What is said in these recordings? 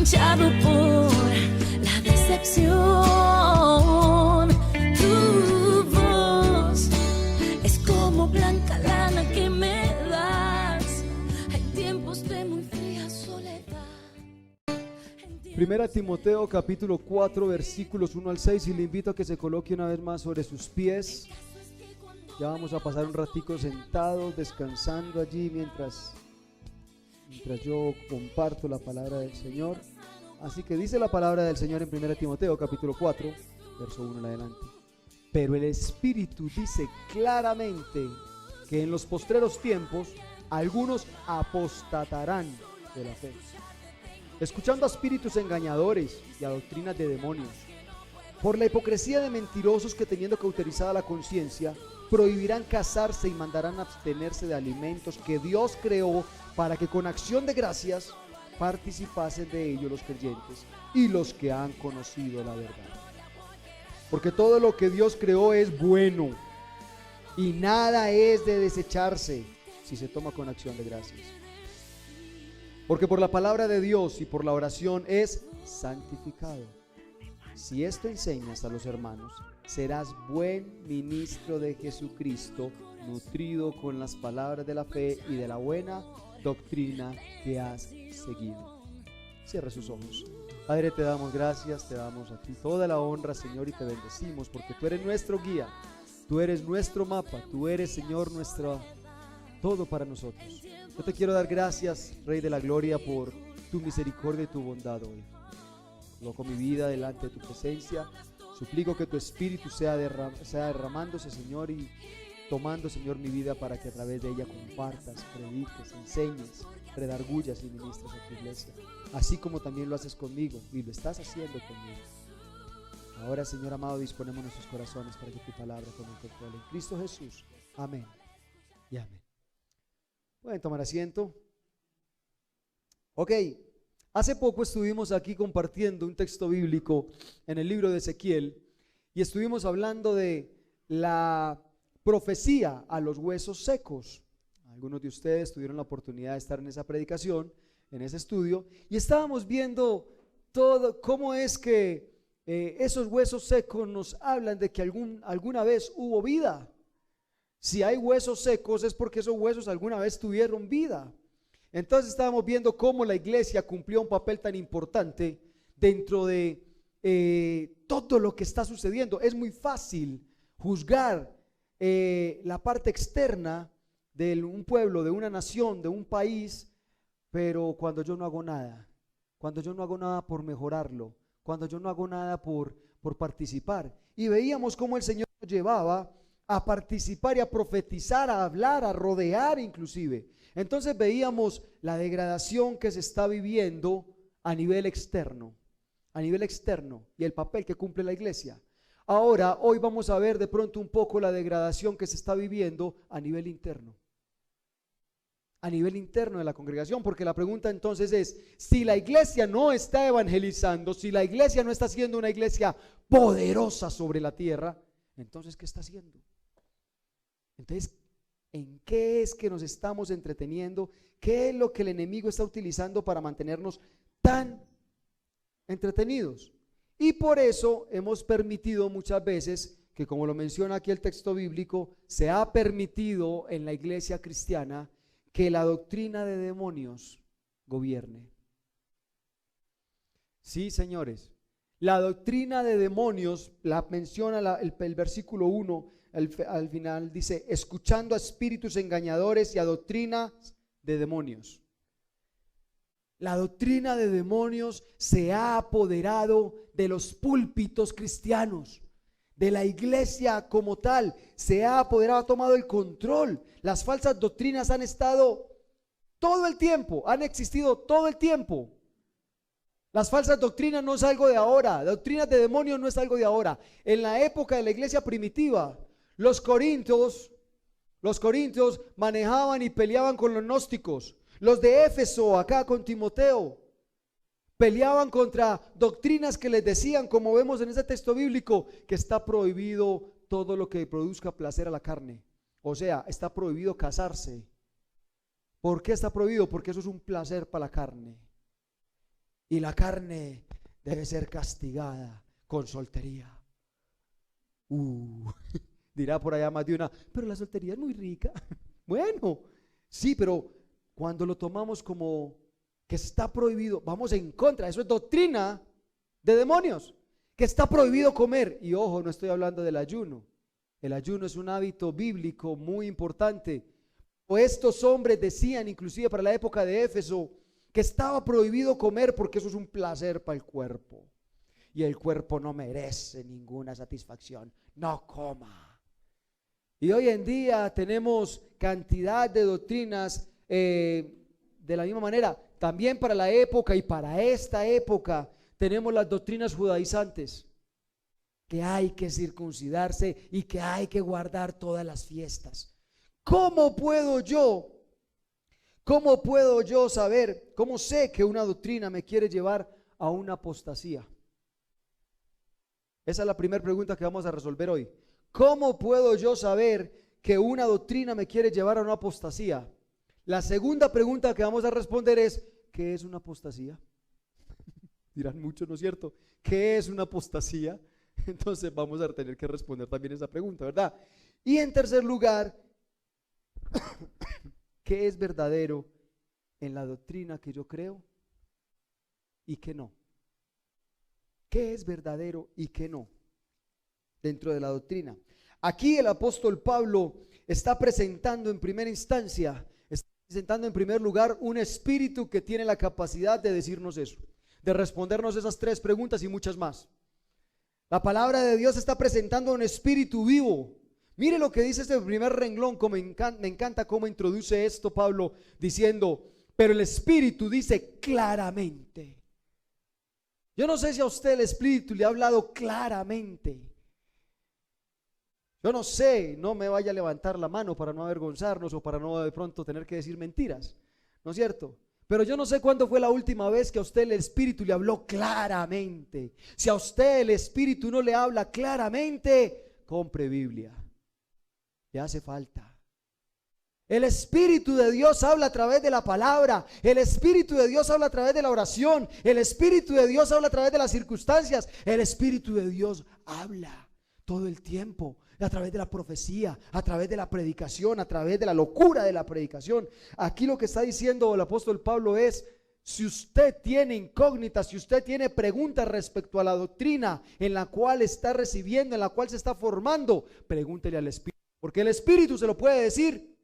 manchado por la decepción. Tu voz es como blanca lana que me das en tiempos de muy fría soledad. Primera Timoteo capítulo 4 versículos 1 al 6, y le invito a que se coloque una vez más sobre sus pies. Ya vamos a pasar un ratico sentados, descansando allí mientras yo comparto la palabra del Señor. Así que dice la palabra del Señor en 1 Timoteo capítulo 4, verso 1 en adelante. Pero el Espíritu dice claramente que en los postreros tiempos algunos apostatarán de la fe, escuchando a espíritus engañadores y a doctrinas de demonios, por la hipocresía de mentirosos que, teniendo cauterizada la conciencia, prohibirán casarse y mandarán abstenerse de alimentos que Dios creó para que con acción de gracias participasen de ello los creyentes y los que han conocido la verdad. Porque todo lo que Dios creó es bueno y nada es de desecharse si se toma con acción de gracias. Porque por la palabra de Dios y por la oración es santificado. Si esto enseñas a los hermanos, serás buen ministro de Jesucristo, nutrido con las palabras de la fe y de la buena doctrina que has seguido. Cierra sus ojos. Padre, te damos gracias, te damos a ti toda la honra, Señor, y te bendecimos porque tú eres nuestro guía, tú eres nuestro mapa, tú eres, Señor, nuestro todo para nosotros. Yo te quiero dar gracias, Rey de la Gloria, por tu misericordia y tu bondad hoy. Coloco mi vida delante de tu presencia. Suplico que tu Espíritu sea derramándose, Señor, y tomando, Señor, mi vida para que a través de ella compartas, prediques, enseñes, redargullas y ministres a tu iglesia, así como también lo haces conmigo y lo estás haciendo conmigo. Ahora, Señor amado, disponemos nuestros corazones para que tu palabra tome el control. En Cristo Jesús. Amén y amén. Pueden tomar asiento. Ok. Hace poco estuvimos aquí compartiendo un texto bíblico en el libro de Ezequiel y estuvimos hablando de la profecía a los huesos secos. Algunos de ustedes tuvieron la oportunidad de estar en esa predicación, en ese estudio, y estábamos viendo todo cómo es que esos huesos secos nos hablan de que alguna vez hubo vida. Si hay huesos secos es porque esos huesos alguna vez tuvieron vida. Entonces estábamos viendo cómo la iglesia cumplió un papel tan importante dentro de todo lo que está sucediendo. Es muy fácil juzgar la parte externa de un pueblo, de una nación, de un país, pero cuando yo no hago nada, cuando yo no hago nada por mejorarlo, cuando yo no hago nada por participar. Y veíamos cómo el Señor nos llevaba a participar y a profetizar, a hablar, a rodear inclusive. Entonces veíamos la degradación que se está viviendo a nivel externo y el papel que cumple la iglesia. Ahora, hoy vamos a ver de pronto un poco la degradación que se está viviendo a nivel interno de la congregación, porque la pregunta entonces es, si la iglesia no está evangelizando, si la iglesia no está siendo una iglesia poderosa sobre la tierra, entonces ¿qué está haciendo? Entonces, ¿en qué es que nos estamos entreteniendo? ¿Qué es lo que el enemigo está utilizando para mantenernos tan entretenidos? Y por eso hemos permitido muchas veces que, como lo menciona aquí el texto bíblico, se ha permitido en la iglesia cristiana que la doctrina de demonios gobierne. Sí, señores, la doctrina de demonios la menciona el versículo 1. Al final dice, escuchando a espíritus engañadores y a doctrinas de demonios. La doctrina de demonios se ha apoderado de los púlpitos cristianos, de la iglesia como tal, se ha apoderado, ha tomado el control. Las falsas doctrinas han estado todo el tiempo, han existido todo el tiempo. Las falsas doctrinas no es algo de ahora, doctrinas de demonios no es algo de ahora. En la época de la iglesia primitiva, los corintios manejaban y peleaban con los gnósticos. Los de Éfeso, acá con Timoteo, peleaban contra doctrinas que les decían, como vemos en este texto bíblico, que está prohibido todo lo que produzca placer a la carne. O sea, está prohibido casarse. ¿Por qué está prohibido? Porque eso es un placer para la carne. y la carne debe ser castigada con soltería. Dirá por allá más de una, pero la soltería es muy rica. Bueno, sí, pero cuando lo tomamos como que está prohibido, vamos en contra. Eso es doctrina de demonios, que está prohibido comer. Y ojo, no estoy hablando del ayuno. El ayuno es un hábito bíblico muy importante. O estos hombres decían, inclusive para la época de Éfeso, que estaba prohibido comer porque eso es un placer para el cuerpo. Y el cuerpo no merece ninguna satisfacción. No coma. Y hoy en día tenemos cantidad de doctrinas de la misma manera. También para la época y para esta época tenemos las doctrinas judaizantes, que hay que circuncidarse y que hay que guardar todas las fiestas. ¿Cómo puedo yo saber, cómo sé que una doctrina me quiere llevar a una apostasía? Esa es la primera pregunta que vamos a resolver hoy. ¿Cómo puedo yo saber que una doctrina me quiere llevar a una apostasía? La segunda pregunta que vamos a responder es, ¿qué es una apostasía? Dirán muchos, ¿no es cierto? ¿Qué es una apostasía? Entonces vamos a tener que responder también esa pregunta, ¿verdad? Y en tercer lugar, ¿qué es verdadero en la doctrina que yo creo y qué no? ¿Qué es verdadero y qué no dentro de la doctrina? Aquí el apóstol Pablo está presentando en primera instancia, está presentando en primer lugar un espíritu que tiene la capacidad de decirnos eso, de respondernos esas tres preguntas y muchas más. La palabra de Dios está presentando un espíritu vivo. Mire lo que dice este primer renglón, como me encanta cómo introduce esto Pablo, diciendo, pero el espíritu dice claramente. Yo no sé si a usted el espíritu le ha hablado claramente. Yo no sé, no me vaya a levantar la mano para no avergonzarnos o para no de pronto tener que decir mentiras, ¿no es cierto? Pero yo no sé cuándo fue la última vez que a usted el espíritu le habló claramente. Si a usted el espíritu no le habla claramente, compre Biblia. Le hace falta. El Espíritu de Dios habla a través de la palabra. El Espíritu de Dios habla a través de la oración. El Espíritu de Dios habla a través de las circunstancias. El Espíritu de Dios habla todo el tiempo, a través de la profecía, a través de la predicación, a través de la locura de la predicación. Aquí lo que está diciendo el apóstol Pablo es, si usted tiene incógnitas, si usted tiene preguntas respecto a la doctrina en la cual está recibiendo, en la cual se está formando, pregúntele al Espíritu, porque el Espíritu se lo puede decir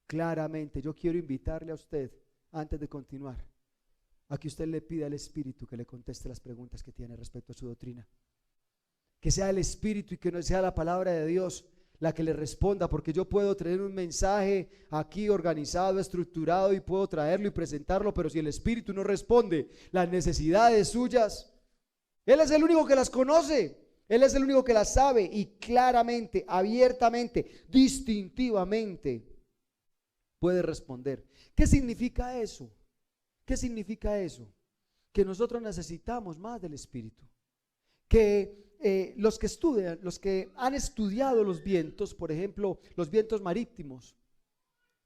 claramente. Yo quiero invitarle a usted, antes de continuar, a que usted le pida al Espíritu que le conteste las preguntas que tiene respecto a su doctrina. Que sea el Espíritu y que no sea la palabra de Dios la que le responda, porque yo puedo traer un mensaje aquí organizado, estructurado, y puedo traerlo y presentarlo, pero si el Espíritu no responde las necesidades suyas, Él es el único que las conoce, Él es el único que las sabe, y claramente, abiertamente, distintivamente puede responder. ¿Qué significa eso? ¿Qué significa eso? Que nosotros necesitamos más del Espíritu. Que los que estudian, los que han estudiado los vientos, por ejemplo, los vientos marítimos,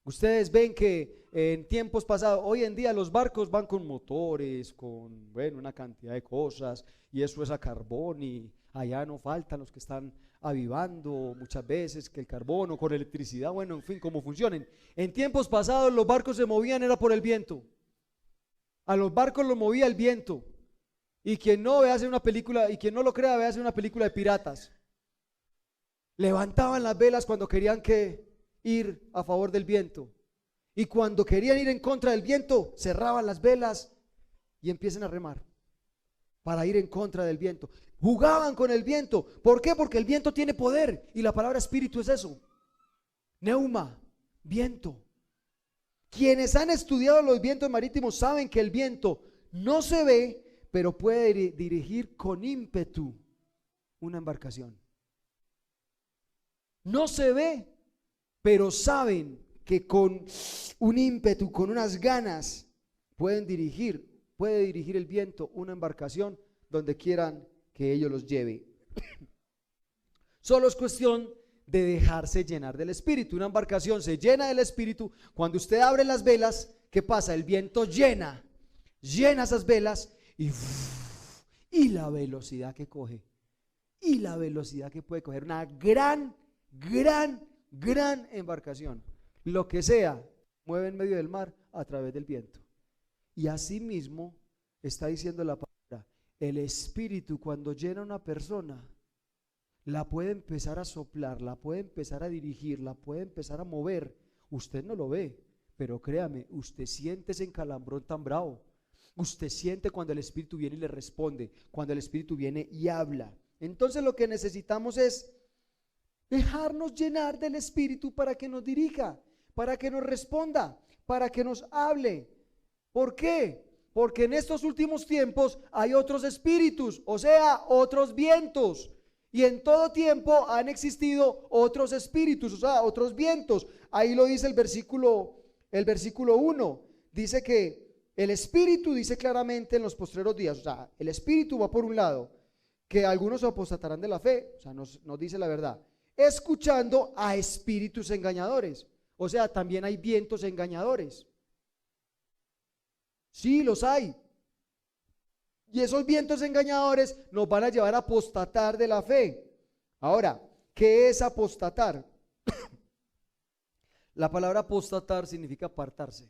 ustedes ven que en tiempos pasados, hoy en día los barcos van con motores, con, bueno, una cantidad de cosas, y eso es a carbón, y allá no faltan los que están avivando muchas veces que el carbón o con electricidad, bueno, en fin, cómo funcionen. En tiempos pasados los barcos se movían era por el viento. A los barcos los movía el viento. Y quien no ve hacer una película, y quien no lo crea ve hacer una película de piratas. Levantaban las velas cuando querían ir a favor del viento, y cuando querían ir en contra del viento cerraban las velas y empiezan a remar para ir en contra del viento. Jugaban con el viento. ¿Por qué? Porque el viento tiene poder, y la palabra espíritu es eso. Neuma, viento. Quienes han estudiado los vientos marítimos saben que el viento no se ve, pero puede dirigir con ímpetu una embarcación. No se ve, pero saben que con un ímpetu, con unas ganas, puede dirigir el viento una embarcación donde quieran que ellos los lleve. Solo es cuestión de dejarse llenar del Espíritu. Una embarcación se llena del Espíritu. Cuando usted abre las velas, ¿qué pasa? El viento llena esas velas, y la velocidad que coge. Y la velocidad que puede coger una gran embarcación. Lo que sea, mueve en medio del mar a través del viento. Y así mismo está diciendo la palabra, el Espíritu cuando llena a una persona, la puede empezar a soplar, la puede empezar a dirigir, la puede empezar a mover. Usted no lo ve, pero créame, usted siente ese encalambrón tan bravo. Usted siente cuando el Espíritu viene y le responde, cuando el Espíritu viene y habla. Entonces lo que necesitamos es dejarnos llenar del Espíritu para que nos dirija, para que nos responda, para que nos hable. ¿Por qué? Porque en estos últimos tiempos hay otros espíritus, o sea, otros vientos. Y en todo tiempo han existido otros espíritus, o sea, otros vientos. Ahí lo dice el versículo 1. Dice que el Espíritu dice claramente en los postreros días, o sea, el Espíritu va por un lado, que algunos apostatarán de la fe, o sea, nos dice la verdad, escuchando a espíritus engañadores. O sea, también hay vientos engañadores. Sí, los hay. Y esos vientos engañadores nos van a llevar a apostatar de la fe. Ahora, ¿qué es apostatar? La palabra apostatar significa apartarse.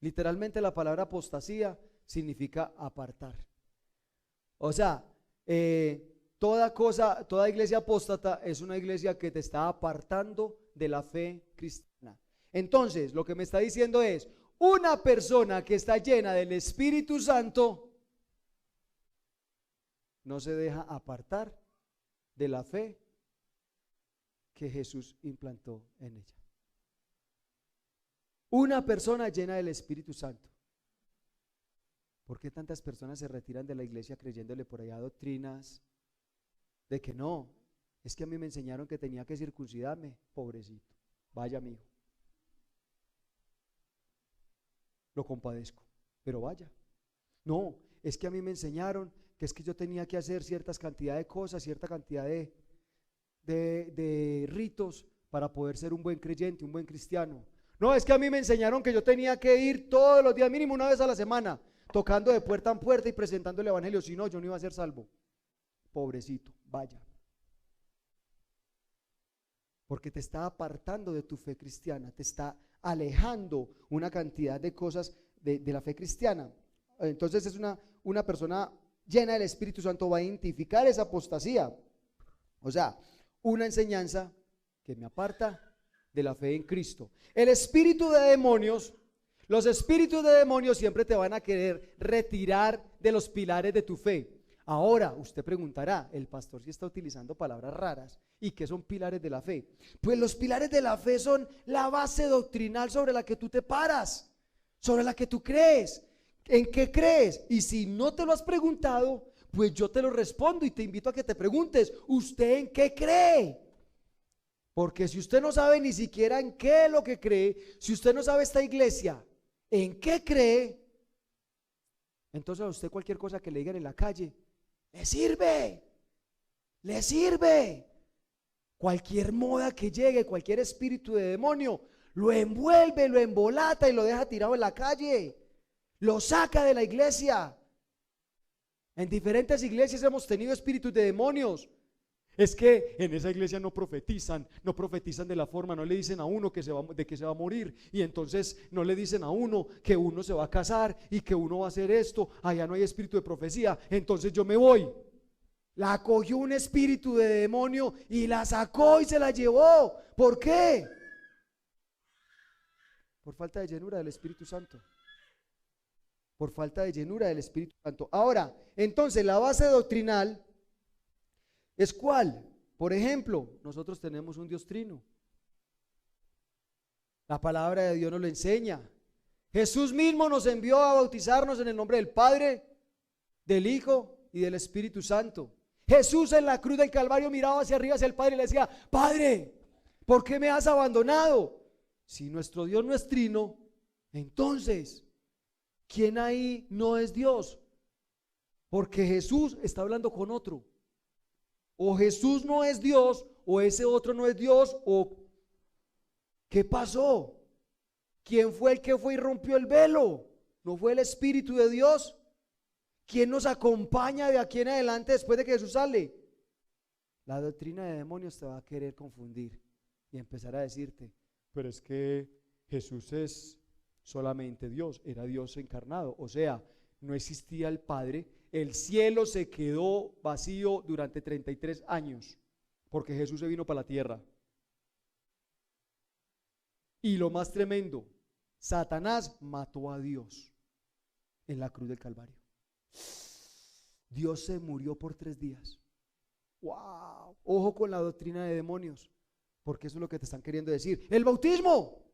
Literalmente la palabra apostasía significa apartar. O sea, toda iglesia apóstata es una iglesia que te está apartando de la fe cristiana. Entonces, lo que me está diciendo es, una persona que está llena del Espíritu Santo no se deja apartar de la fe que Jesús implantó en ella. Una persona llena del Espíritu Santo. ¿Por qué tantas personas se retiran de la iglesia creyéndole por allá doctrinas de que no? Es que a mí me enseñaron que tenía que circuncidarme. Pobrecito, vaya mijo. Lo compadezco, pero vaya. No, es que a mí me enseñaron que es que yo tenía que hacer ciertas cantidad de cosas, cierta cantidad de ritos para poder ser un buen creyente, un buen cristiano. No, es que a mí me enseñaron que yo tenía que ir todos los días, mínimo una vez a la semana, tocando de puerta en puerta y presentando el evangelio, si no, yo no iba a ser salvo. Pobrecito, vaya. Porque te está apartando de tu fe cristiana, te está alejando una cantidad de cosas de la fe cristiana. Entonces es una persona llena del Espíritu Santo va a identificar esa apostasía. O sea, una enseñanza que me aparta de la fe en Cristo. El espíritu de demonios, los espíritus de demonios siempre te van a querer retirar de los pilares de tu fe. Ahora usted preguntará, el pastor sí está utilizando palabras raras. ¿Y qué son pilares de la fe? Pues los pilares de la fe son la base doctrinal sobre la que tú te paras, sobre la que tú crees. ¿En qué crees? Y si no te lo has preguntado, pues yo te lo respondo y te invito a que te preguntes, ¿usted en qué cree? Porque si usted no sabe ni siquiera en qué es lo que cree, si usted no sabe esta iglesia, ¿en qué cree? Entonces a usted cualquier cosa que le digan en la calle, le sirve. Cualquier moda que llegue, cualquier espíritu de demonio, lo envuelve, lo embolata y lo deja tirado en la calle, lo saca de la iglesia. En diferentes iglesias hemos tenido espíritus de demonios. Es que en esa iglesia no profetizan de la forma, no le dicen a uno de que se va a morir, y entonces no le dicen a uno que uno se va a casar y que uno va a hacer esto, allá no hay espíritu de profecía, entonces yo me voy. La cogió un espíritu de demonio y la sacó y se la llevó. ¿Por qué? Por falta de llenura del Espíritu Santo. Por falta de llenura del Espíritu Santo. Ahora, entonces la base doctrinal ¿es cuál? Por ejemplo, nosotros tenemos un Dios trino. La palabra de Dios nos lo enseña. Jesús mismo nos envió a bautizarnos en el nombre del Padre, del Hijo y del Espíritu Santo. Jesús en la cruz del Calvario miraba hacia arriba, hacia el Padre, y le decía, Padre, ¿por qué me has abandonado? Si nuestro Dios no es trino, entonces, ¿quién ahí no es Dios? Porque Jesús está hablando con otro. O Jesús no es Dios, o ese otro no es Dios, o ¿qué pasó? ¿Quién fue el que fue y rompió el velo? ¿No fue el Espíritu de Dios? ¿Quién nos acompaña de aquí en adelante después de que Jesús sale? La doctrina de demonios te va a querer confundir y empezar a decirte, pero es que Jesús es solamente Dios, era Dios encarnado, o sea, no existía el Padre, el cielo se quedó vacío durante 33 años, porque Jesús se vino para la tierra. Y lo más tremendo, Satanás mató a Dios en la cruz del Calvario. Dios se murió por 3 días. ¡Wow! Ojo con la doctrina de demonios, porque eso es lo que te están queriendo decir. El bautismo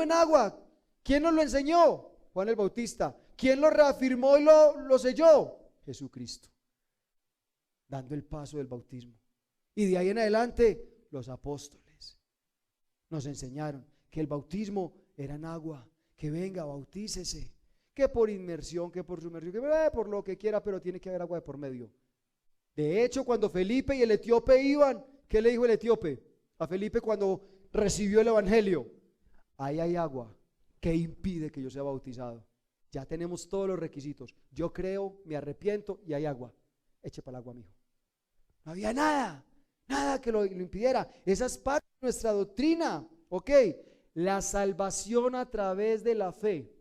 en agua, ¿quién nos lo enseñó? Juan el Bautista. ¿Quién lo reafirmó y lo selló? Jesucristo, dando el paso del bautismo. Y de ahí en adelante los apóstoles nos enseñaron que el bautismo era en agua, que venga, bautícese, que por inmersión, que por sumersión, que por lo que quiera, pero tiene que haber agua de por medio. De hecho, cuando Felipe y el etíope iban, ¿qué le dijo el etíope a Felipe cuando recibió el evangelio? Ahí hay agua. ¿Qué impide que yo sea bautizado? Ya tenemos todos los requisitos. Yo creo, me arrepiento y hay agua. Eche para el agua, mijo. No había nada que lo impidiera. Esa es parte de nuestra doctrina. Ok, la salvación a través de la fe.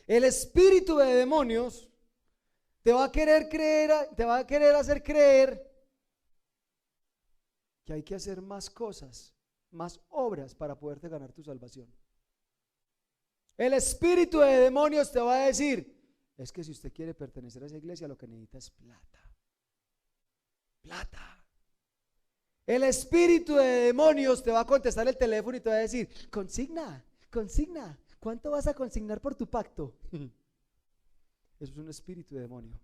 El espíritu de demonios te va a querer hacer creer que hay que hacer más cosas, más obras para poderte ganar tu salvación. El espíritu de demonios te va a decir, es que si usted quiere pertenecer a esa iglesia, lo que necesita es plata. Plata. El espíritu de demonios te va a contestar el teléfono y te va a decir, consigna. ¿Cuánto vas a consignar por tu pacto? Eso es un espíritu de demonio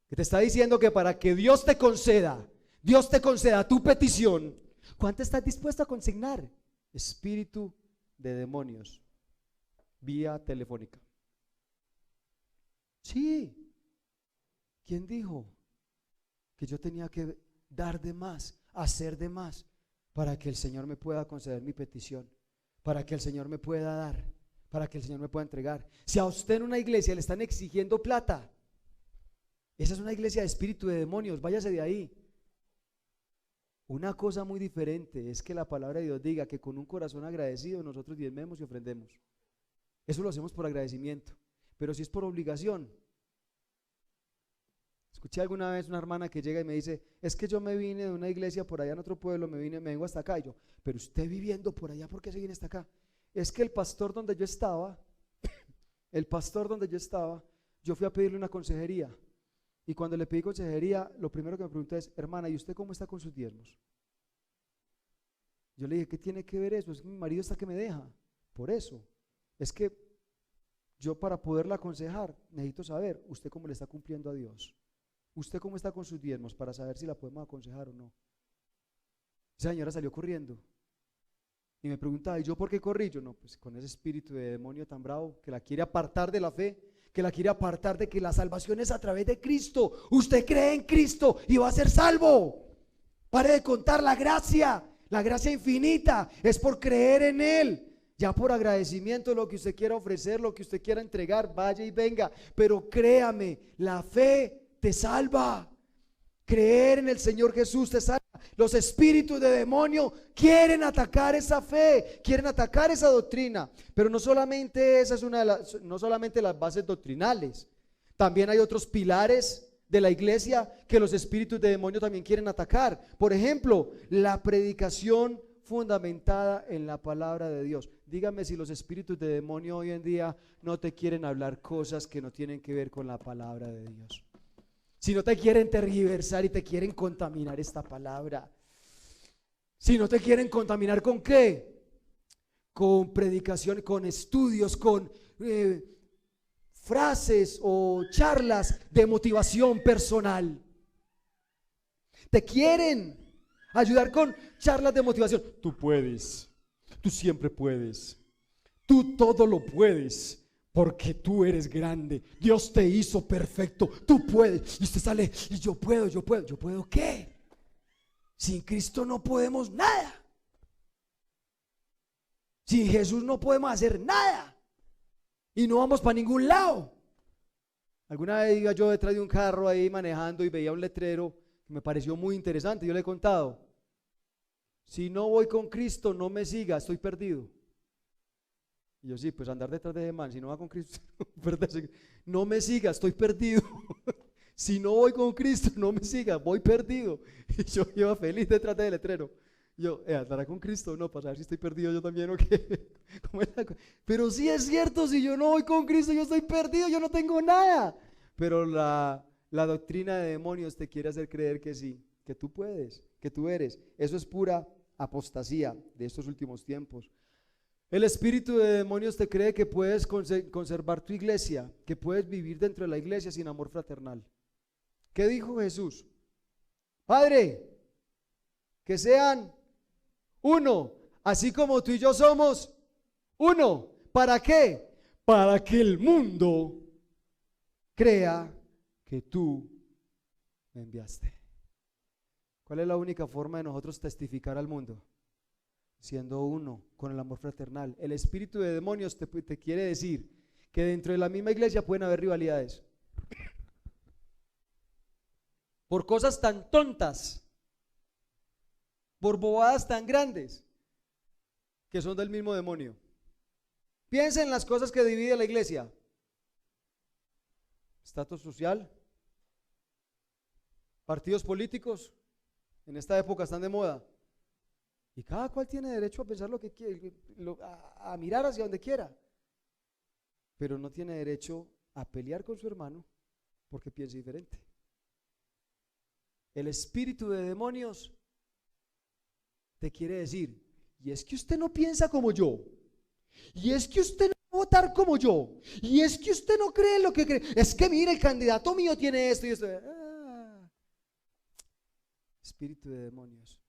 que te está diciendo que para que Dios te conceda tu petición, ¿cuánto estás dispuesto a consignar? Espíritu de demonios, vía telefónica. Sí. ¿Quién dijo que yo tenía que dar de más, hacer de más, para que el Señor me pueda conceder mi petición, para que el Señor me pueda dar, para que el Señor me pueda entregar? Si a usted en una iglesia le están exigiendo plata, esa es una iglesia de espíritu de demonios, váyase de ahí. Una cosa muy diferente es que la palabra de Dios diga que con un corazón agradecido nosotros diezmemos y ofrendemos. Eso lo hacemos por agradecimiento, pero si es por obligación. Escuché alguna vez una hermana que llega y me dice, es que yo me vine de una iglesia por allá en otro pueblo, me vengo hasta acá. Y yo, pero usted viviendo por allá, ¿por qué se viene hasta acá? Es que el pastor donde yo estaba, yo fui a pedirle una consejería. Y cuando le pedí consejería, lo primero que me preguntó es, hermana, ¿y usted cómo está con sus diezmos? Yo le dije, ¿qué tiene que ver eso? Es que mi marido está que me deja. Por eso, es que yo para poderla aconsejar, necesito saber, ¿usted cómo le está cumpliendo a Dios? ¿Usted cómo está con sus diezmos para saber si la podemos aconsejar o no? Esa señora salió corriendo y me preguntaba, ¿y yo por qué corrí? Yo, no, pues con ese espíritu de demonio tan bravo que la quiere apartar de la fe, que la quiere apartar de que la salvación es a través de Cristo. Usted cree en Cristo y va a ser salvo. Pare de contar la gracia infinita es por creer en Él. Ya por agradecimiento, lo que usted quiera ofrecer, lo que usted quiera entregar, vaya y venga, pero créame, la fe te salva. Creer en el Señor Jesús te salva. Los espíritus de demonio quieren atacar esa fe, quieren atacar esa doctrina, pero no solamente esa es no solamente las bases doctrinales, también hay otros pilares de la iglesia que los espíritus de demonio también quieren atacar. Por ejemplo, la predicación fundamentada en la palabra de Dios. Dígame si los espíritus de demonio hoy en día no te quieren hablar cosas que no tienen que ver con la palabra de Dios. Si no te quieren tergiversar y te quieren contaminar esta palabra. Si no te quieren contaminar, ¿con qué? Con predicación, con estudios, con frases o charlas de motivación personal. Te quieren ayudar con charlas de motivación. Tú puedes, tú siempre puedes, tú todo lo puedes. Porque tú eres grande, Dios te hizo perfecto, tú puedes. Y usted sale, y yo puedo ¿qué? Sin Cristo no podemos nada. Sin Jesús no podemos hacer nada. Y no vamos para ningún lado. Alguna vez iba yo detrás de un carro ahí manejando y veía un letrero que me pareció muy interesante. Yo le he contado: si no voy con Cristo, no me siga, estoy perdido. Y yo, sí, pues andar detrás de ese man, si no va con Cristo, no me siga, estoy perdido. Si no voy con Cristo, no me siga, voy perdido. Y yo iba feliz detrás del letrero. Yo, ¿andará con Cristo? No, para saber si estoy perdido yo también o qué. Pero sí es cierto, si yo no voy con Cristo, yo estoy perdido, yo no tengo nada. Pero la doctrina de demonios te quiere hacer creer que sí, que tú puedes, que tú eres. Eso es pura apostasía de estos últimos tiempos. El espíritu de demonios te cree que puedes conservar tu iglesia, que puedes vivir dentro de la iglesia sin amor fraternal. ¿Qué dijo Jesús? Padre, que sean uno, así como tú y yo somos uno. ¿Para qué? Para que el mundo crea que tú me enviaste. ¿Cuál es la única forma de nosotros testificar al mundo? Siendo uno, con el amor fraternal. El espíritu de demonios te quiere decir que dentro de la misma iglesia pueden haber rivalidades por cosas tan tontas, por bobadas tan grandes, que son del mismo demonio. Piensa en las cosas que divide la iglesia: estatus social, partidos políticos, en esta época están de moda, y cada cual tiene derecho a pensar lo que quiere, a mirar hacia donde quiera, pero no tiene derecho a pelear con su hermano porque piensa diferente. El espíritu de demonios te quiere decir: y es que usted no piensa como yo, y es que usted no va a votar como yo, y es que usted no cree en lo que cree, es que mire, el candidato mío tiene esto y esto. Espíritu de demonios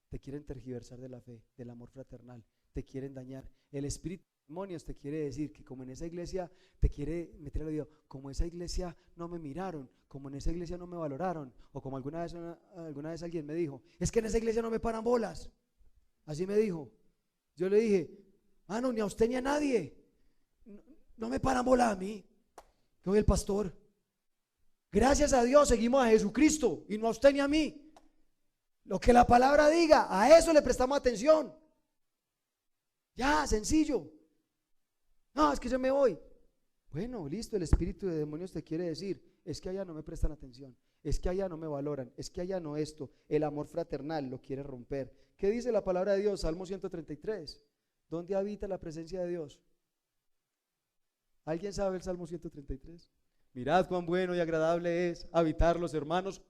te quieren tergiversar de la fe, del amor fraternal, te quieren dañar. El espíritu de demonios te quiere decir que como en esa iglesia, te quiere meter al oído: como esa iglesia no me miraron, como en esa iglesia no me valoraron, o como alguna vez alguien me dijo: es que en esa iglesia no me paran bolas. Así me dijo. Yo le dije: no, ni a usted ni a nadie, no me paran bolas a mí, que soy el pastor. Gracias a Dios seguimos a Jesucristo y no a usted ni a mí. Lo que la palabra diga, a eso le prestamos atención. Ya, sencillo. No, es que yo me voy. Bueno, listo, el espíritu de demonios te quiere decir: es que allá no me prestan atención, es que allá no me valoran, es que allá no esto. El amor fraternal lo quiere romper. ¿Qué dice la palabra de Dios? Salmo 133. ¿Dónde habita la presencia de Dios? ¿Alguien sabe el Salmo 133? Mirad cuán bueno y agradable es habitar los hermanos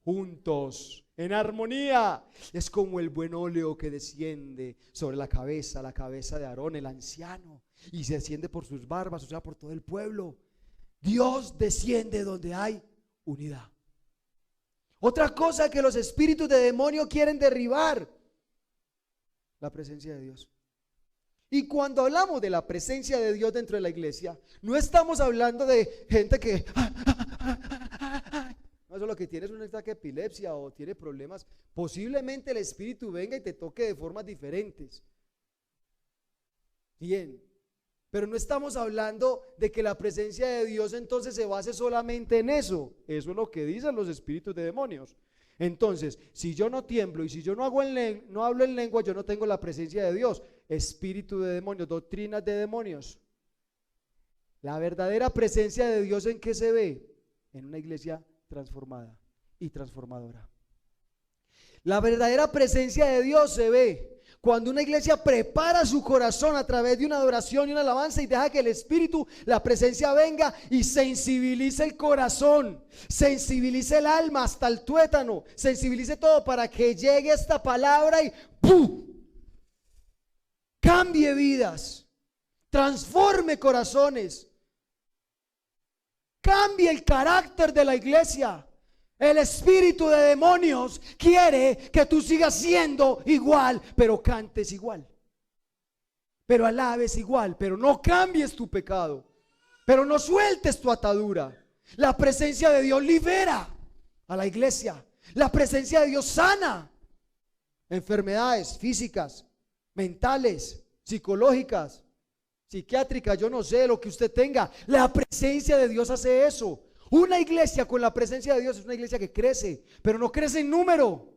juntos, en armonía. Es como el buen óleo que desciende sobre la cabeza de Aarón, el anciano, y se desciende por sus barbas, o sea, por todo el pueblo. Dios desciende donde hay unidad. Otra cosa que los espíritus de demonio quieren derribar: la presencia de Dios. Y cuando hablamos de la presencia de Dios dentro de la iglesia, no estamos hablando de gente que no, eso lo que tiene es un ataque de epilepsia o tiene problemas. Posiblemente el espíritu venga y te toque de formas diferentes. Bien, pero no estamos hablando de que la presencia de Dios entonces se base solamente en eso. Eso es lo que dicen los espíritus de demonios. Entonces, si yo no tiemblo y si yo no hablo en lengua, yo no tengo la presencia de Dios. Espíritu de demonios, doctrinas de demonios. La verdadera presencia de Dios, ¿en qué se ve? En una iglesia transformada y transformadora. La verdadera presencia de Dios se ve cuando una iglesia prepara su corazón a través de una adoración y una alabanza y deja que el Espíritu, la presencia venga y sensibilice el corazón, sensibilice el alma hasta el tuétano, sensibilice todo para que llegue esta palabra y ¡pum!, cambie vidas, transforme corazones, cambie el carácter de la iglesia. El espíritu de demonios quiere que tú sigas siendo igual, pero cantes igual, pero alabes igual, pero no cambies tu pecado, pero no sueltes tu atadura. La presencia de Dios libera a la iglesia. La presencia de Dios sana enfermedades físicas, mentales, psicológicas, psiquiátrica, yo no sé, lo que usted tenga. La presencia de Dios hace eso. Una iglesia con la presencia de Dios es una iglesia que crece, pero no crece en número.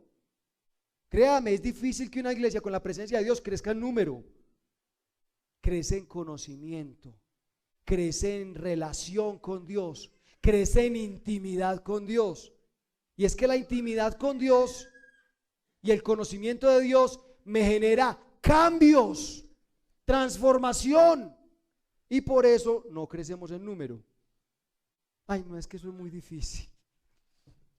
Créame, es difícil que una iglesia con la presencia de Dios crezca en número. Crece en conocimiento, crece en relación con Dios, crece en intimidad con Dios. Y es que la intimidad con Dios y el conocimiento de Dios me genera cambios, transformación, y por eso no crecemos en número. Ay, no, es que eso es muy difícil.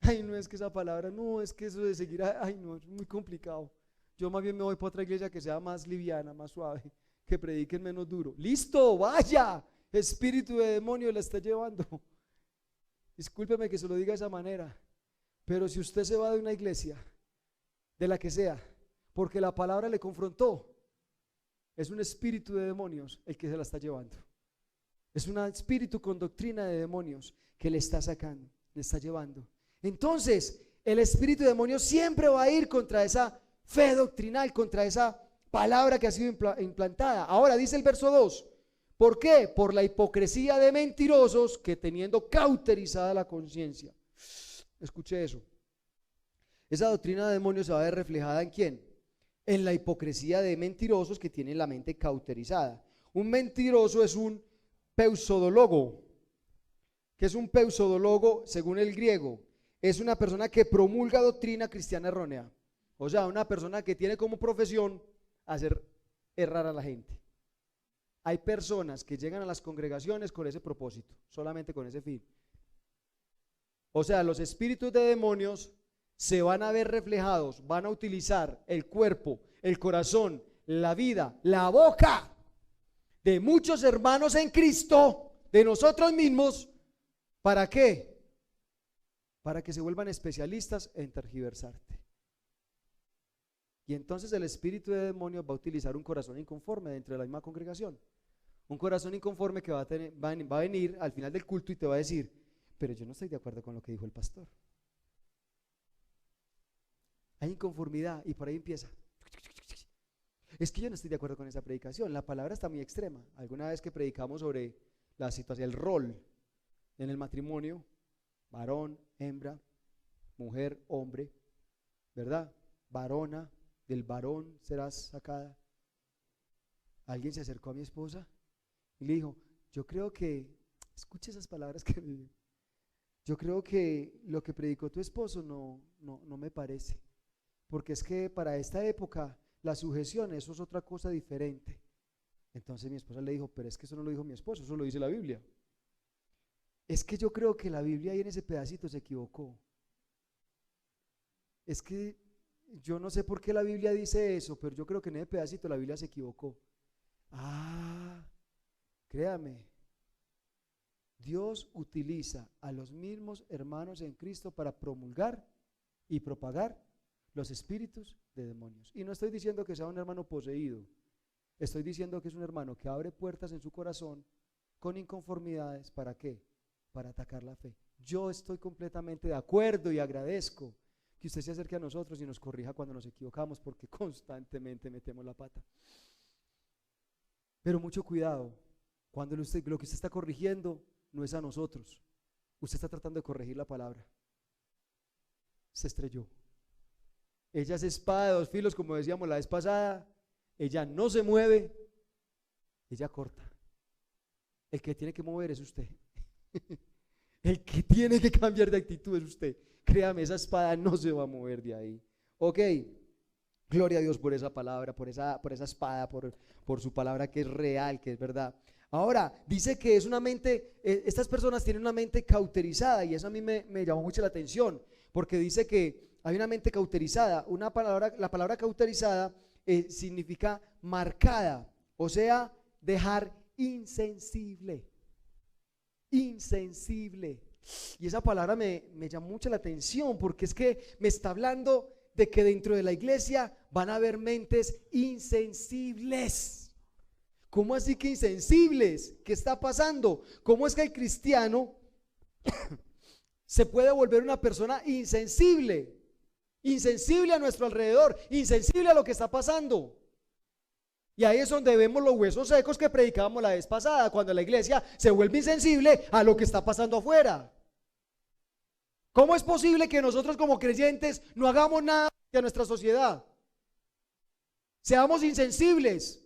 Ay, no, es que esa palabra, no, es que eso de seguir, ay, no, es muy complicado. Yo más bien me voy para otra iglesia que sea más liviana, más suave, que prediquen menos duro. Listo, vaya, espíritu de demonio la está llevando. Discúlpeme que se lo diga de esa manera, pero si usted se va de una iglesia, de la que sea, porque la palabra le confrontó, es un espíritu de demonios el que se la está llevando. Es un espíritu con doctrina de demonios que le está sacando, le está llevando. Entonces, el espíritu de demonios siempre va a ir contra esa fe doctrinal, contra esa palabra que ha sido implantada. Ahora dice el verso 2, ¿por qué? Por la hipocresía de mentirosos que teniendo cauterizada la conciencia. Escuche eso. Esa doctrina de demonios se va a ver reflejada ¿en quién? En la hipocresía de mentirosos que tienen la mente cauterizada. Un mentiroso es un peusodólogo. ¿Qué es un peusodólogo según el griego? Es una persona que promulga doctrina cristiana errónea. O sea, una persona que tiene como profesión hacer errar a la gente. Hay personas que llegan a las congregaciones con ese propósito, solamente con ese fin. O sea, los espíritus de demonios se van a ver reflejados, van a utilizar el cuerpo, el corazón, la vida, la boca de muchos hermanos en Cristo, de nosotros mismos. ¿Para qué? Para que se vuelvan especialistas en tergiversarte. Y entonces el espíritu de demonios va a utilizar un corazón inconforme dentro de la misma congregación. Un corazón inconforme que va a venir al final del culto y te va a decir, pero yo no estoy de acuerdo con lo que dijo el pastor. Hay inconformidad y por ahí empieza. Es que yo no estoy de acuerdo con esa predicación, la palabra está muy extrema. Alguna vez que predicamos sobre la situación, el rol en el matrimonio, varón, hembra, mujer, hombre, ¿verdad? Varona, del varón serás sacada. Alguien se acercó a mi esposa y le dijo, yo creo que, escuche esas palabras que me dio, yo creo que lo que predicó tu esposo no me parece, porque es que para esta época la sujeción, eso es otra cosa diferente. Entonces mi esposa le dijo, pero es que eso no lo dijo mi esposo, eso lo dice la Biblia. Es que yo creo que la Biblia ahí en ese pedacito se equivocó. Es que yo no sé por qué la Biblia dice eso, pero yo creo que en ese pedacito la Biblia se equivocó. Ah, créame, Dios utiliza a los mismos hermanos en Cristo para promulgar y propagar los espíritus de demonios. Y no estoy diciendo que sea un hermano poseído, estoy diciendo que es un hermano que abre puertas en su corazón con inconformidades. ¿Para qué? Para atacar la fe. Yo estoy completamente de acuerdo y agradezco que usted se acerque a nosotros y nos corrija cuando nos equivocamos, porque constantemente metemos la pata. Pero mucho cuidado, cuando lo que usted está corrigiendo no es a nosotros, usted está tratando de corregir la palabra. Se estrelló. Ella es espada de dos filos, como decíamos la vez pasada. Ella no se mueve, ella corta. El que tiene que mover es usted. El que tiene que cambiar de actitud es usted. Créame, esa espada no se va a mover de ahí. Ok, gloria a Dios por esa palabra, por esa espada, por su palabra que es real, que es verdad. Ahora, dice que es una mente, estas personas tienen una mente cauterizada, y eso a mí me llamó mucho la atención, porque dice que hay una mente cauterizada. La palabra cauterizada significa marcada, o sea, dejar insensible. Insensible. Y esa palabra me llamó mucho la atención, porque es que me está hablando de que dentro de la iglesia van a haber mentes insensibles. ¿Cómo así que insensibles? ¿Qué está pasando? ¿Cómo es que el cristiano se puede volver una persona insensible? Insensible a nuestro alrededor, insensible a lo que está pasando. Y ahí es donde vemos los huesos secos que predicábamos la vez pasada, cuando la iglesia se vuelve insensible a lo que está pasando afuera. ¿Cómo es posible que nosotros como creyentes no hagamos nada a nuestra sociedad? Seamos insensibles,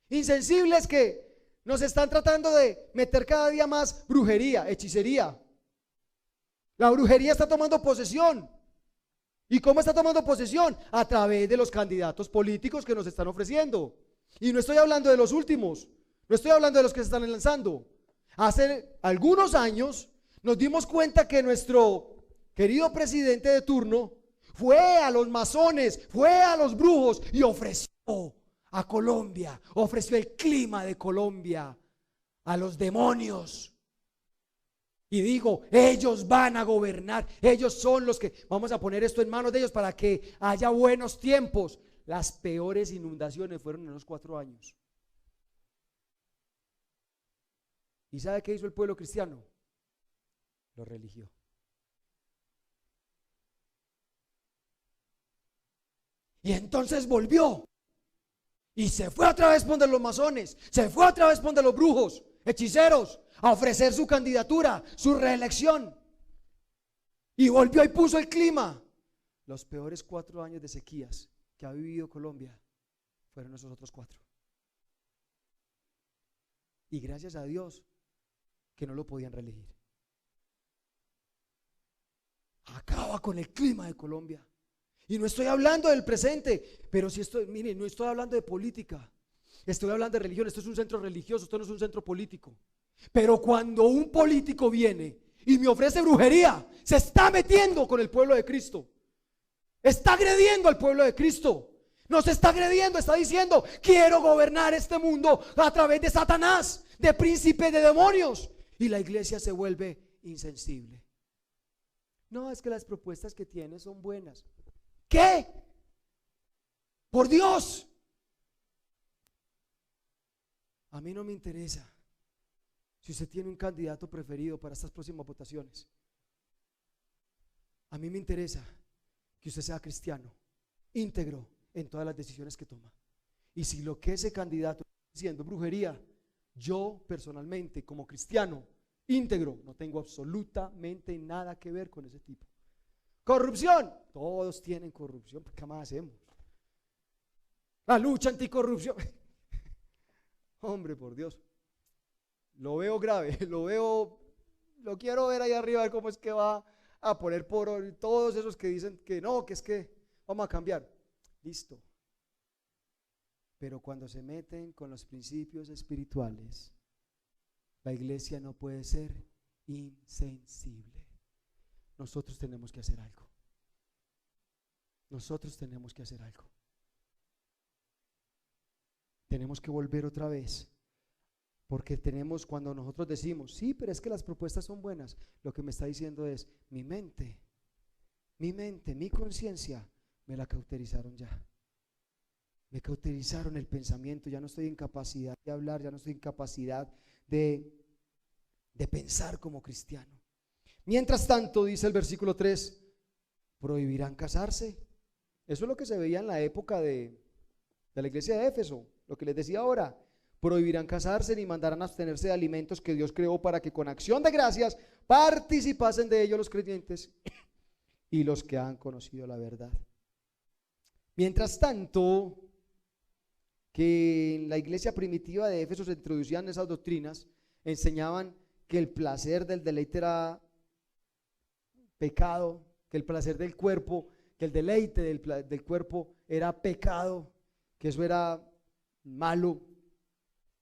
insensibles que nos están tratando de meter cada día más brujería, hechicería. La brujería está tomando posesión. ¿Y cómo está tomando posesión? A través de los candidatos políticos que nos están ofreciendo. Y no estoy hablando de los últimos, no estoy hablando de los que se están lanzando. Hace algunos años nos dimos cuenta que nuestro querido presidente de turno fue a los masones, fue a los brujos y ofreció a Colombia, ofreció el clima de Colombia a los demonios. Y digo, ellos van a gobernar, ellos son los que vamos a poner esto en manos de ellos para que haya buenos tiempos. Las peores inundaciones fueron en los 4 años. ¿Y sabe qué hizo el pueblo cristiano? Lo religió. Y entonces volvió y se fue otra vez donde los masones, se fue otra vez donde los brujos, hechiceros, a ofrecer su candidatura, su reelección. Y volvió y puso el clima. Los peores 4 años de sequías que ha vivido Colombia fueron esos otros 4. Y gracias a Dios que no lo podían reelegir. Acaba con el clima de Colombia. Y no estoy hablando del presente, pero sí estoy, mire, no estoy hablando de política, estoy hablando de religión. Esto es un centro religioso, esto no es un centro político. Pero cuando un político viene y me ofrece brujería, se está metiendo con el pueblo de Cristo. Está agrediendo al pueblo de Cristo. Nos está agrediendo, está diciendo, quiero gobernar este mundo a través de Satanás, de príncipe de demonios. Y la iglesia se vuelve insensible. No, es que las propuestas que tiene son buenas. ¿Qué? Por Dios. A mí no me interesa si usted tiene un candidato preferido para estas próximas votaciones. A mí me interesa que usted sea cristiano, íntegro en todas las decisiones que toma. Y si lo que ese candidato está haciendo brujería, yo personalmente como cristiano íntegro no tengo absolutamente nada que ver con ese tipo. Corrupción, todos tienen corrupción, ¿qué más hacemos? La lucha anticorrupción. Hombre, por Dios, lo veo grave, lo quiero ver ahí arriba, a ver cómo es que va a poner por todos esos que dicen que no, que es que vamos a cambiar. Listo. Pero cuando se meten con los principios espirituales, la iglesia no puede ser insensible. Nosotros tenemos que hacer algo. Nosotros tenemos que hacer algo. Tenemos que volver otra vez. Porque tenemos, cuando nosotros decimos, sí, pero es que las propuestas son buenas, lo que me está diciendo es, mi mente, mi conciencia, me la cauterizaron ya. Me cauterizaron el pensamiento, ya no estoy en capacidad de hablar, ya no estoy en capacidad de pensar como cristiano. Mientras tanto, dice el versículo 3, prohibirán casarse. Eso es lo que se veía en la época de la iglesia de Éfeso, lo que les decía ahora. Prohibirán casarse ni mandarán abstenerse de alimentos que Dios creó para que con acción de gracias participasen de ellos los creyentes y los que han conocido la verdad. Mientras tanto, que en la iglesia primitiva de Éfeso se introducían esas doctrinas, enseñaban que el placer del deleite era pecado, que el placer del cuerpo, que el deleite del cuerpo era pecado, que eso era malo.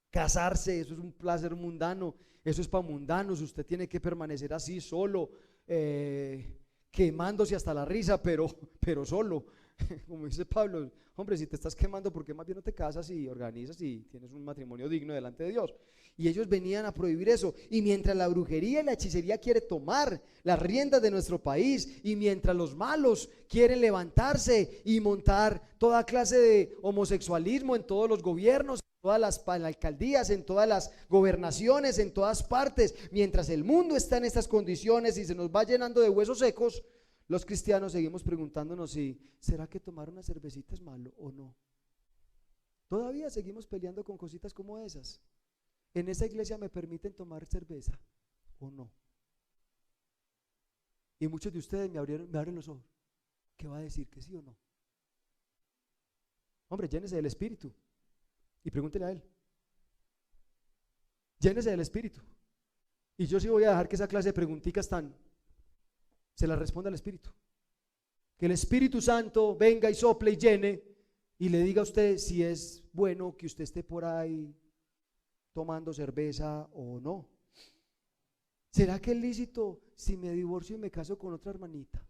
Casarse, eso es un placer mundano, eso es para mundanos, usted tiene que permanecer así solo, quemándose hasta la risa, pero solo. Como dice Pablo, hombre, si te estás quemando, ¿por qué más bien no te casas y organizas y tienes un matrimonio digno delante de Dios? Y ellos venían a prohibir eso. Y mientras la brujería y la hechicería quiere tomar las riendas de nuestro país, y mientras los malos quieren levantarse y montar toda clase de homosexualismo en todos los gobiernos, en todas las alcaldías, en todas las gobernaciones, en todas partes, mientras el mundo está en estas condiciones y se nos va llenando de huesos secos, los cristianos seguimos preguntándonos si ¿será que tomar una cervecita es malo o no? Todavía seguimos peleando con cositas como esas. ¿En esa iglesia me permiten tomar cerveza o no? Y muchos de ustedes me abren los ojos. ¿Qué va a decir? ¿Que sí o no? Hombre, llénese del Espíritu y pregúntele a Él. Llénese del Espíritu. Y yo sí voy a dejar que esa clase de preguntitas se las responda al Espíritu. Que el Espíritu Santo venga y sople y llene y le diga a usted si es bueno que usted esté por ahí tomando cerveza o no. ¿Será que es lícito si me divorcio y me caso con otra hermanita?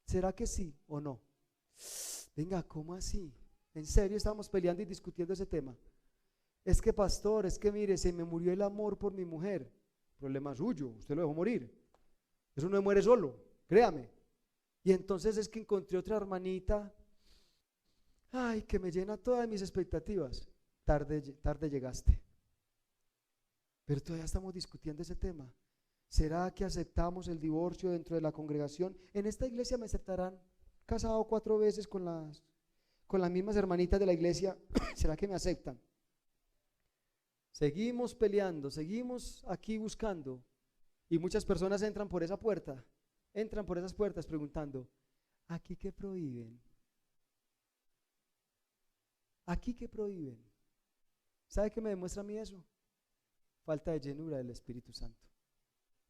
¿Será que sí o no? Venga, ¿cómo así? ¿En serio estamos peleando y discutiendo ese tema? Es que pastor, es que mire, se me murió el amor por mi mujer. Problema suyo, usted lo dejó morir. Eso no muere solo, créame. Y entonces es que encontré otra hermanita, ay, que me llena todas mis expectativas. Tarde llegaste. Pero todavía estamos discutiendo ese tema. ¿Será que aceptamos el divorcio dentro de la congregación? En esta iglesia me aceptarán casado 4 veces con las mismas hermanitas de la iglesia. ¿Será que me aceptan? Seguimos peleando, seguimos aquí buscando. Y muchas personas entran por esa puerta, entran por esas puertas preguntando, ¿aquí qué prohíben? ¿Aquí qué prohíben? ¿Sabe qué me demuestra a mí eso? Falta de llenura del Espíritu Santo,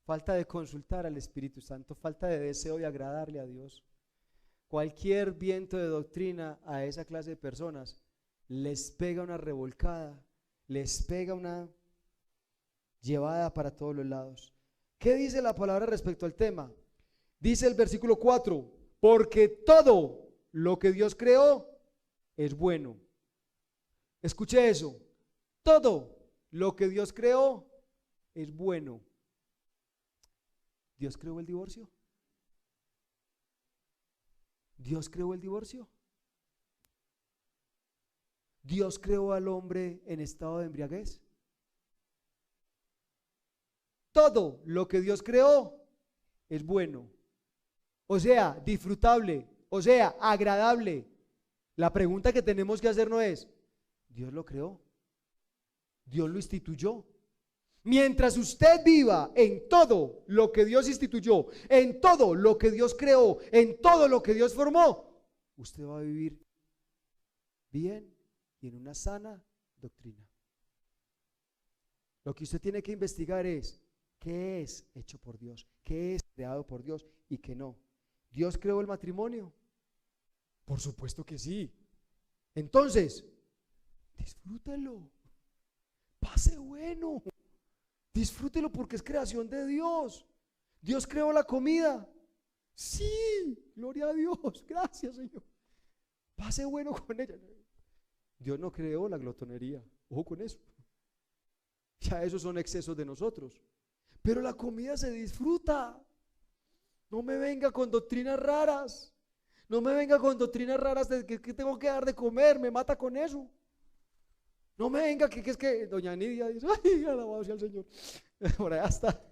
falta de consultar al Espíritu Santo, falta de deseo de agradarle a Dios. Cualquier viento de doctrina a esa clase de personas les pega una revolcada, les pega una llevada para todos los lados. ¿Qué dice la palabra respecto al tema? Dice el versículo 4, porque todo lo que Dios creó es bueno. Escuche eso, todo lo que Dios creó es bueno. ¿Dios creó el divorcio? ¿Dios creó el divorcio? ¿Dios creó al hombre en estado de embriaguez? Todo lo que Dios creó es bueno, o sea, disfrutable, o sea, agradable. La pregunta que tenemos que hacer no es, ¿Dios lo creó? ¿Dios lo instituyó? Mientras usted viva en todo lo que Dios instituyó, en todo lo que Dios creó, en todo lo que Dios formó, usted va a vivir bien y en una sana doctrina. Lo que usted tiene que investigar es qué es hecho por Dios, qué es creado por Dios y qué no. ¿Dios creó el matrimonio? Por supuesto que sí. Entonces, disfrútelo, pase bueno, disfrútelo porque es creación de Dios. Dios creó la comida. Sí, gloria a Dios, gracias Señor. Pase bueno con ella. Dios no creó la glotonería, ojo con eso. Ya esos son excesos de nosotros. Pero la comida se disfruta. No me venga con doctrinas raras. No me venga con doctrinas raras de que tengo que dar de comer, me mata con eso. No me venga que es que doña Nidia dice, ay, alabado sea el Señor. Por allá está.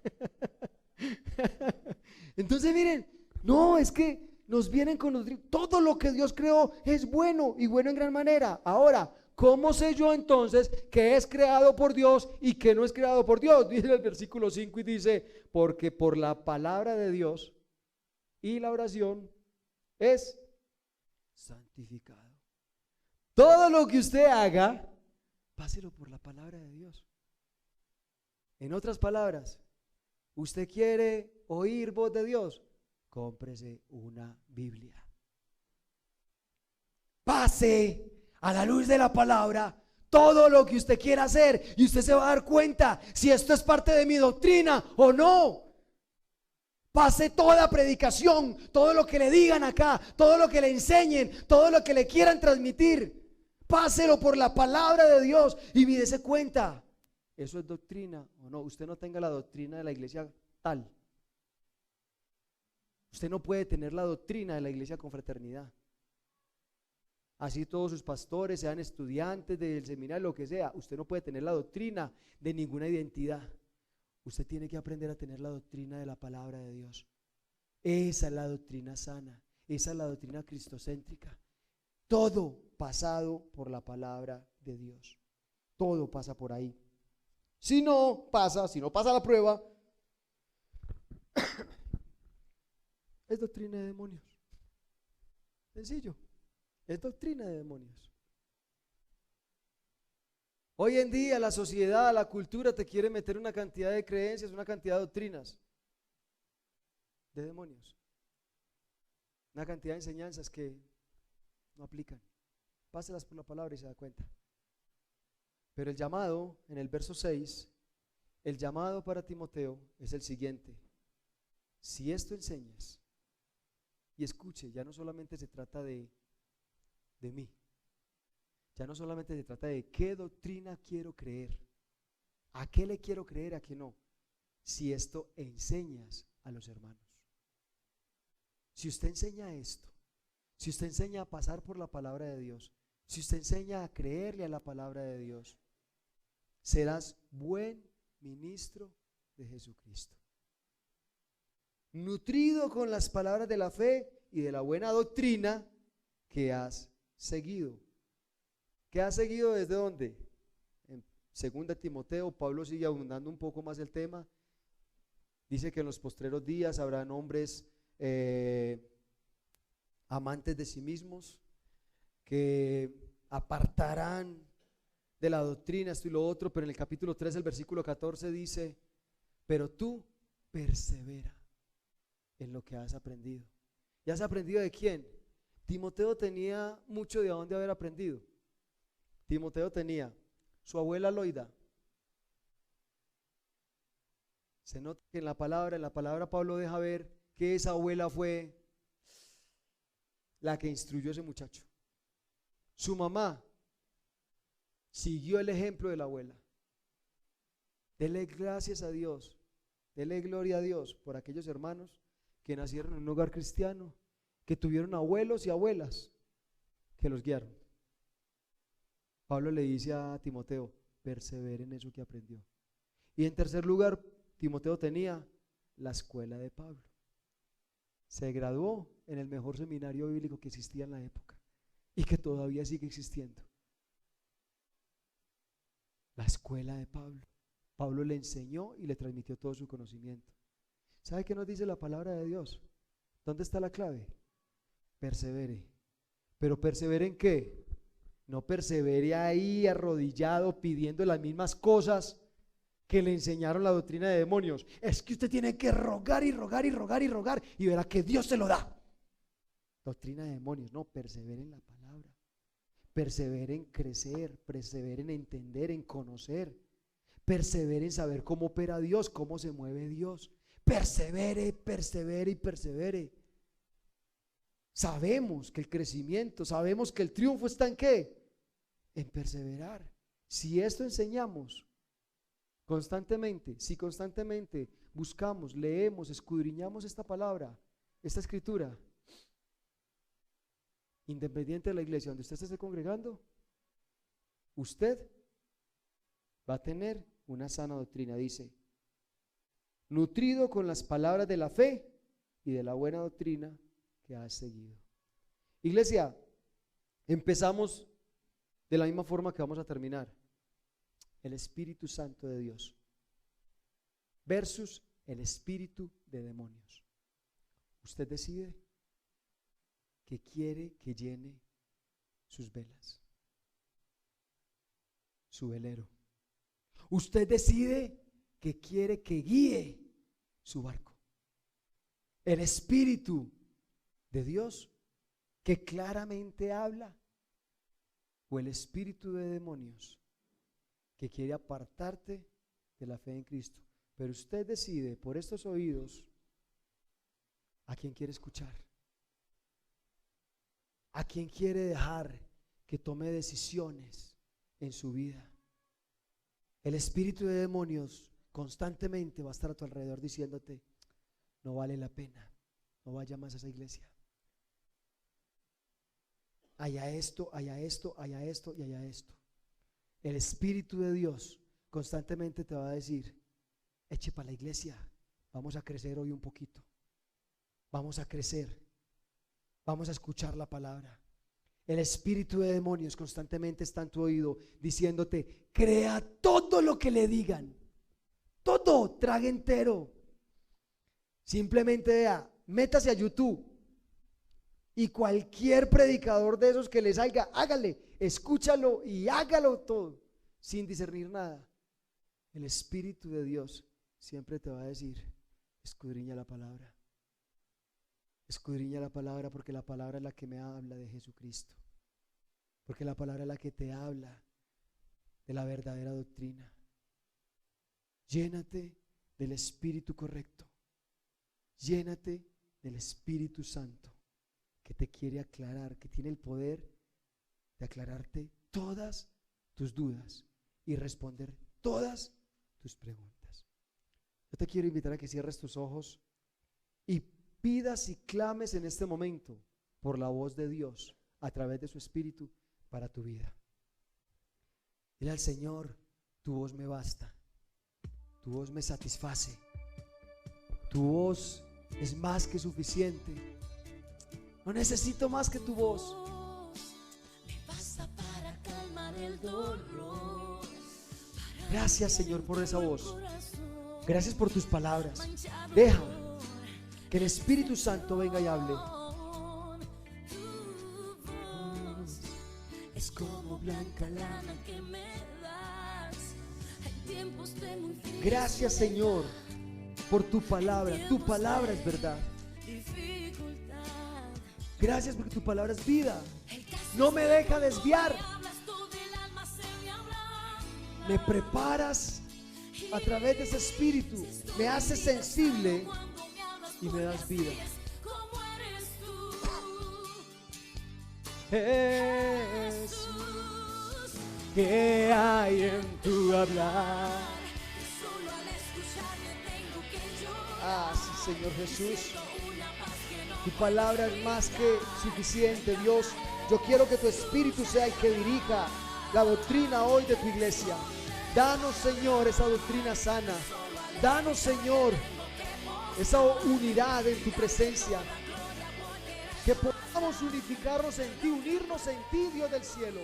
Entonces miren, no, es que nos vienen con doctrinas. Todo lo que Dios creó es bueno y bueno en gran manera. Ahora, ¿cómo sé yo entonces que es creado por Dios y que no es creado por Dios? Dice el versículo 5 y dice, porque por la palabra de Dios y la oración es santificado. Todo lo que usted haga, páselo por la palabra de Dios. En otras palabras, ¿usted quiere oír voz de Dios? Cómprese una Biblia. Pase a la luz de la palabra todo lo que usted quiera hacer y usted se va a dar cuenta si esto es parte de mi doctrina o no. Pase toda predicación, todo lo que le digan acá, todo lo que le enseñen, todo lo que le quieran transmitir, páselo por la palabra de Dios y dése cuenta, ¿eso es doctrina o no? Usted no tenga la doctrina de la iglesia tal. Usted no puede tener la doctrina de la iglesia Confraternidad. Así todos sus pastores sean estudiantes del seminario, lo que sea, usted no puede tener la doctrina de ninguna identidad. Usted tiene que aprender a tener la doctrina de la palabra de Dios. Esa es la doctrina sana, esa es la doctrina cristocéntrica. Todo pasado por la palabra de Dios. Todo pasa por ahí. Si no pasa la prueba, es doctrina de demonios. Sencillo. Es doctrina de demonios. Hoy en día la sociedad, la cultura te quiere meter una cantidad de creencias, una cantidad de doctrinas de demonios. Una cantidad de enseñanzas que no aplican. Páselas por la palabra y se da cuenta. Pero el llamado, en el verso 6, el llamado para Timoteo es el siguiente. Si esto enseñas, y escuche, ya no solamente se trata de mí, ya no solamente se trata de qué doctrina quiero creer, a qué le quiero creer, a qué no. Si esto enseñas a los hermanos, si usted enseña esto, si usted enseña a pasar por la palabra de Dios, si usted enseña a creerle a la palabra de Dios, serás buen ministro de Jesucristo, nutrido con las palabras de la fe y de la buena doctrina que has seguido. ¿Qué has seguido desde dónde? En 2 Timoteo, Pablo sigue abundando un poco más el tema. Dice que en los postreros días habrán hombres amantes de sí mismos, que apartarán de la doctrina esto y lo otro, pero en el capítulo 3, el versículo 14 dice, pero tú persevera en lo que has aprendido. ¿Y has aprendido de quién? Timoteo tenía mucho de dónde haber aprendido. Timoteo tenía su abuela Loida. Se nota que en la palabra Pablo deja ver que esa abuela fue la que instruyó a ese muchacho. Su mamá siguió el ejemplo de la abuela. Dele gracias a Dios, dele gloria a Dios por aquellos hermanos que nacieron en un hogar cristiano, que tuvieron abuelos y abuelas que los guiaron. Pablo le dice a Timoteo, persevere en eso que aprendió. Y en tercer lugar, Timoteo tenía la escuela de Pablo. Se graduó en el mejor seminario bíblico que existía en la época y que todavía sigue existiendo. La escuela de Pablo. Pablo le enseñó y le transmitió todo su conocimiento. ¿Sabe qué nos dice la palabra de Dios? ¿Dónde está la clave? Persevere. ¿Pero persevere en qué? No persevere ahí arrodillado pidiendo las mismas cosas que le enseñaron la doctrina de demonios. Es que usted tiene que rogar y rogar y rogar y rogar y verá que Dios se lo da. Doctrina de demonios. No, persevere en la palabra. Persevere en crecer, persevere en entender, en conocer. Persevere en saber cómo opera Dios, cómo se mueve Dios. Persevere, persevere y persevere. Sabemos que el crecimiento, sabemos que el triunfo está en ¿qué? En perseverar. Si esto enseñamos constantemente, si constantemente buscamos, leemos, escudriñamos esta palabra, esta escritura, independiente de la iglesia donde usted se esté congregando, usted va a tener una sana doctrina, dice, nutrido con las palabras de la fe y de la buena doctrina que has seguido. Iglesia, empezamos de la misma forma que vamos a terminar. El Espíritu Santo de Dios versus el espíritu de demonios. Usted decide que quiere que llene sus velas, su velero. Usted decide que quiere que guíe su barco. El Espíritu de Dios que claramente habla, o el espíritu de demonios que quiere apartarte de la fe en Cristo. Pero usted decide por estos oídos a quién quiere escuchar, a quién quiere dejar que tome decisiones en su vida. El espíritu de demonios constantemente va a estar a tu alrededor diciéndote, no vale la pena, no vaya más a esa iglesia. Haya esto, haya esto, haya esto y haya esto. El Espíritu de Dios constantemente te va a decir, eche para la iglesia, vamos a crecer hoy un poquito, vamos a crecer, vamos a escuchar la palabra. El espíritu de demonios constantemente está en tu oído diciéndote: crea todo lo que le digan, todo, trague entero. Simplemente vea, métase a YouTube y cualquier predicador de esos que le salga, hágale, escúchalo y hágalo todo sin discernir nada. El Espíritu de Dios siempre te va a decir: escudriña la palabra. Escudriña la palabra, porque la palabra es la que me habla de Jesucristo. Porque la palabra es la que te habla de la verdadera doctrina. Llénate del Espíritu correcto. Llénate del Espíritu Santo, que te quiere aclarar, que tiene el poder de aclararte todas tus dudas y responder todas tus preguntas. Yo te quiero invitar a que cierres tus ojos y pidas y clames en este momento por la voz de Dios a través de su Espíritu para tu vida. Dile al Señor: tu voz me basta, tu voz me satisface, tu voz es más que suficiente. No necesito más que tu voz. Me basta para calmar el dolor. Gracias, Señor, por esa voz. Gracias por tus palabras. Deja que el Espíritu Santo venga y hable. Es como blanca lana que me das en tiempos de muy frío. Gracias, Señor, por tu palabra. Tu palabra es verdad. Gracias porque tu palabra es vida. No me deja desviar. Me preparas a través de ese Espíritu. Me haces sensible y me das vida. Jesús, ¿qué hay en tu hablar? Ah, sí, Señor Jesús. Tu palabra es más que suficiente, Dios. Yo quiero que tu Espíritu sea el que dirija la doctrina hoy de tu iglesia. Danos, Señor, esa doctrina sana. Danos, Señor, esa unidad en tu presencia. Que podamos unificarnos en ti, unirnos en ti, Dios del cielo.